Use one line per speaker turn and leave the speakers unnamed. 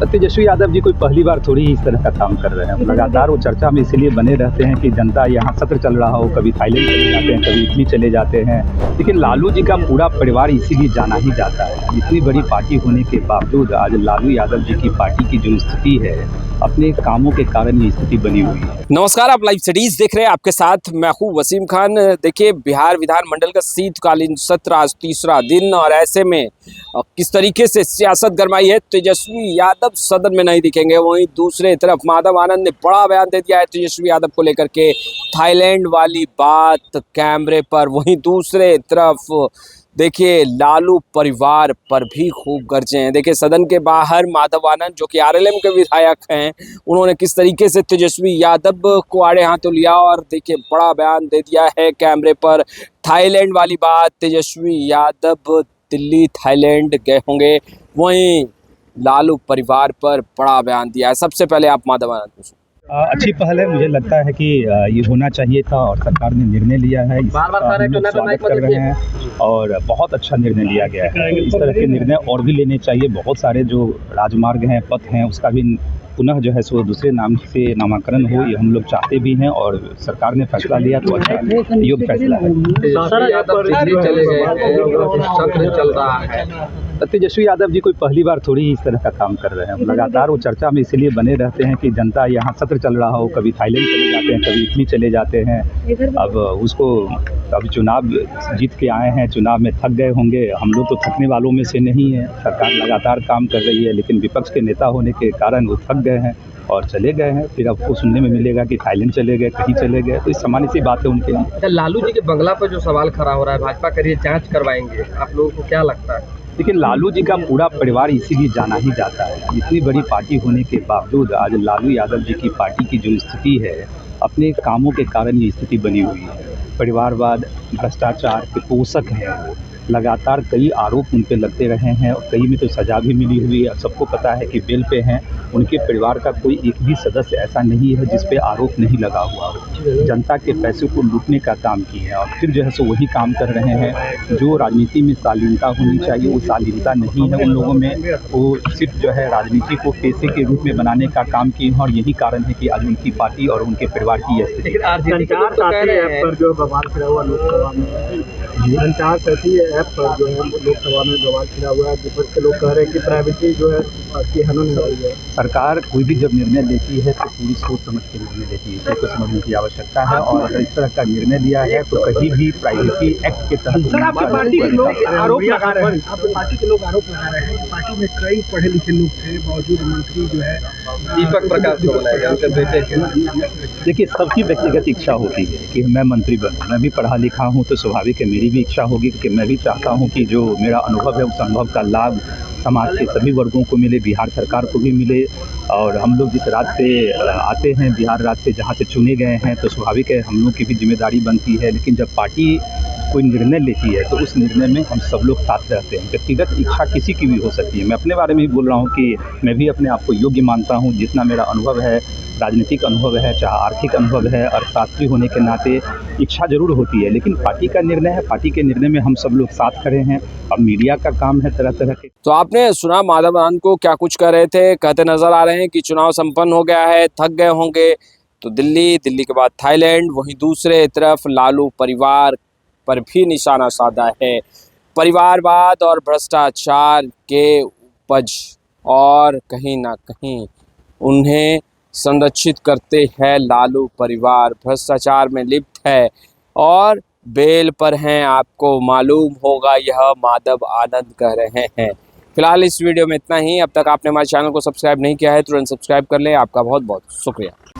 तेजस्वी यादव जी कोई पहली बार थोड़ी ही इस तरह का काम कर रहे हैं। लगातार वो चर्चा में इसीलिए बने रहते हैं कि जनता यहाँ सत्र चल रहा हो, कभी थाईलैंड चले जाते हैं, कभी इटली चले जाते हैं। लेकिन लालू जी का पूरा परिवार इसीलिए जाना ही जाता है। इतनी बड़ी पार्टी होने के बावजूद आज लालू यादव जी की पार्टी की जो स्थिति है, अपने कामों के कारण ये स्थिति बनी हुई है।
नमस्कार, आप लाइव सिटीज देख रहे हैं। आपके साथ मैं हूं वसीम खान। देखिए, बिहार विधानमंडल का शीतकालीन सत्र आज तीसरा दिन और ऐसे में किस तरीके से सियासत गरमाई है। तेजस्वी यादव सदन में नहीं दिखेंगे, वहीं दूसरे तरफ माधव आनंद ने बड़ा बयान दे दिया है तेजस्वी यादव को लेकर के, थाईलैंड वाली बात कैमरे पर। वहीं दूसरे तरफ देखिए लालू परिवार पर भी खूब गरजे हैं। देखिए, सदन के बाहर माधव आनंद जो कि आरएलएम के विधायक हैं, उन्होंने किस तरीके से तेजस्वी यादव को आड़े हाथों लिया और देखिए बड़ा बयान दे दिया है कैमरे पर। थाईलैंड वाली बात, तेजस्वी यादव दिल्ली थाईलैंड गए होंगे, वहीं लालू परिवार पर बड़ा बयान दिया है। सबसे पहले आप माधव आनंद को
अच्छी पहल है, मुझे लगता है कि ये होना चाहिए था और सरकार ने निर्णय लिया है। इसका हम लोग स्वागत कर रहे हैं और बहुत अच्छा निर्णय लिया गया है। इस तरह के निर्णय और भी लेने चाहिए। बहुत सारे जो राजमार्ग हैं, पथ हैं, उसका भी पुनः जो है सो दूसरे नाम से नामाकरण हो, ये हम लोग चाहते भी हैं और सरकार ने फैसला लिया तो अच्छा योग्य फैसला है। तेजस्वी यादव जी कोई पहली बार थोड़ी ही इस तरह का काम कर रहे हैं। लगातार वो चर्चा में इसीलिए बने रहते हैं कि जनता यहाँ सत्र चल रहा हो, कभी थाईलैंड चले जाते हैं, कभी इटली चले जाते हैं। अब चुनाव जीत के आए हैं, चुनाव में थक गए होंगे। हम लोग तो थकने वालों में से नहीं है। सरकार लगातार काम कर रही है, लेकिन विपक्ष के नेता होने के कारण वो थक गए हैं और चले गए हैं। फिर आपको सुनने में मिलेगा कि थाईलैंड चले गए, कहीं चले गए, तो इस सामान्य सी बात है उनके लिए।
लालू जी के बंगला पर जो सवाल खड़ा हो रहा है, भाजपा करिए जांच करवाएंगे, आप लोगों को क्या लगता है?
लेकिन लालू जी का पूरा परिवार इसीलिए जाना ही जाता है। इतनी बड़ी पार्टी होने के बावजूद आज लालू यादव जी की पार्टी की जो स्थिति है, अपने कामों के कारण ये स्थिति बनी हुई है। परिवारवाद, भ्रष्टाचार के पोषक हैं वो। लगातार कई आरोप उन पे लगते रहे हैं और कई में तो सज़ा भी मिली हुई है। सबको पता है कि बेल पे हैं। उनके परिवार का कोई एक भी सदस्य ऐसा नहीं है जिस पे आरोप नहीं लगा हुआ हो। जनता के पैसे को लूटने का काम किए हैं और फिर जो है सो वही काम कर रहे हैं। जो राजनीति में शालीनता होनी चाहिए, वो शालीनता नहीं है उन लोगों में। वो सिर्फ जो है राजनीति को पेशे के रूप में बनाने का काम किए हैं और यही कारण है कि आज उनकी पार्टी और उनके परिवार की यह स्थिति।
ऐप पर जो है लोकसभा में बवाल खिला हुआ है। विपक्ष के लोग कह रहे हैं कि प्राइवेसी जो है की हनन हो रही है।
सरकार कोई भी जब निर्णय लेती है तो पूरी सोच समझ के निर्णय लेती है, इसको समझने की आवश्यकता है। और अगर इस तरह का निर्णय लिया है तो कहीं भी प्राइवेसी एक्ट के तहत।
सर, आपकी पार्टी के लोग आरोप लगा रहे हैं, आपकी पार्टी के लोग आरोप लगा रहे हैं, पार्टी में कई पढ़े लिखे लोग थे, बावजूद मंत्री जो है
दीपक प्रकाश को बुलाया उनके बेटे के।
देखिए, सबकी व्यक्तिगत इच्छा होती है कि मैं मंत्री बनूं। मैं भी पढ़ा लिखा हूं तो स्वाभाविक है मेरी भी इच्छा होगी कि मैं भी चाहता हूं कि जो मेरा अनुभव है उस अनुभव का लाभ समाज के सभी वर्गों को मिले, बिहार सरकार को भी मिले। और हम लोग जिस राज्य से आते हैं, बिहार राज्य से जहाँ से चुने गए हैं, तो स्वाभाविक है हम लोग की भी जिम्मेदारी बनती है। लेकिन जब पार्टी कोई निर्णय लेती है तो उस निर्णय में हम सब लोग साथ रहते हैं। व्यक्तिगत इच्छा किसी की भी हो सकती है। मैं अपने बारे में ही बोल रहा हूँ कि मैं भी अपने आप को योग्य मानता हूँ। जितना मेरा अनुभव है, राजनीतिक अनुभव है, चाहे आर्थिक अनुभव है, और शास्त्री होने के नाते इच्छा जरूर होती है। लेकिन पार्टी का निर्णय है, पार्टी के निर्णय में हम सब लोग साथ खड़े हैं। अब मीडिया का काम है तरह तरह के।
तो आपने सुना माधव आनंद को क्या कुछ कह रहे थे। कहते नजर आ रहे हैं कि चुनाव संपन्न हो गया है, थक गए होंगे तो दिल्ली के बाद थाईलैंड। वहीं दूसरे तरफ लालू परिवार पर भी निशाना साधा है। परिवारवाद और भ्रष्टाचार के उपज और कहीं ना कहीं उन्हें संरक्षित करते हैं लालू परिवार। भ्रष्टाचार में लिप्त है और बेल पर हैं, आपको मालूम होगा, यह माधव आनंद कह रहे हैं। फिलहाल इस वीडियो में इतना ही। अब तक आपने हमारे चैनल को सब्सक्राइब नहीं किया है, तुरंत सब्सक्राइब कर लें। आपका बहुत बहुत शुक्रिया।